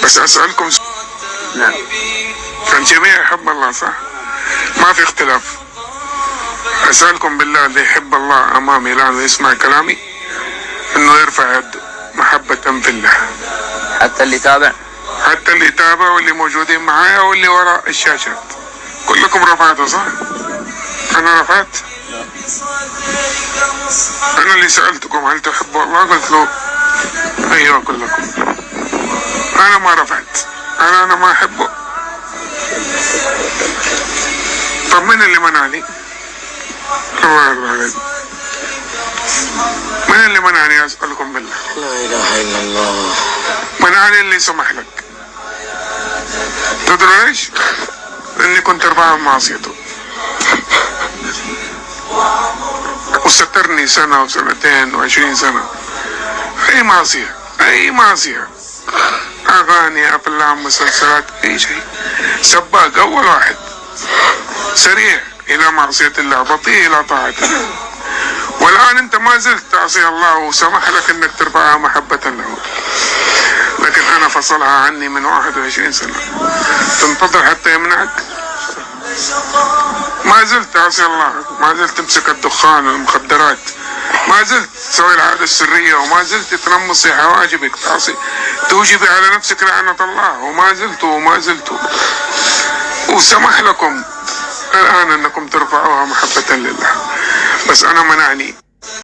بس أسألكم نعم. الجميع يحب الله صح؟ ما في اختلاف. أسألكم بالله اللي يحب الله أمامي الآن ويسمع كلامي إنه يرفع يده محبة في الله. حتى اللي تابع؟ حتى اللي يتابع واللي موجودين معايا واللي وراء الشاشات كلكم رفعتوا صح؟ أنا رفعت؟ أنا اللي سألتكم هل تحبوا الله قلت له أيوة كلكم. أنا ما رفعت. أنا ما أحبه. طب من اللي منعني؟ الله يرضى عليكم. من اللي منعني أسألكم بالله؟ لا إله إلا الله. منعني اللي سمح لك. تدروا ليش؟ لأني كنت أرفع معصيته وسترني سنة وسنتين و20 سنة. أي معصية أي معصية، أغاني أفلام مسلسلات أي شيء، سباق أول واحد سريع إلى معصية الله بطيء إلى طاعة الله. والآن أنت ما زلت تعصي الله وسمح لك أنك ترفعها محبة له، لكن أنا فصلها عني من 21 سنة. تنتظر حتى يمنعك؟ ما زلت تعصي الله، ما زلت تمسك الدخان والمخدرات، ما زلت تسوي العادة السرية، وما زلت تنمصي حواجبك، تعصي توجبي على نفسك لعنة الله، وما زلت وسمح لكم الآن أنكم ترفعوها محبة لله. بس أنا منعني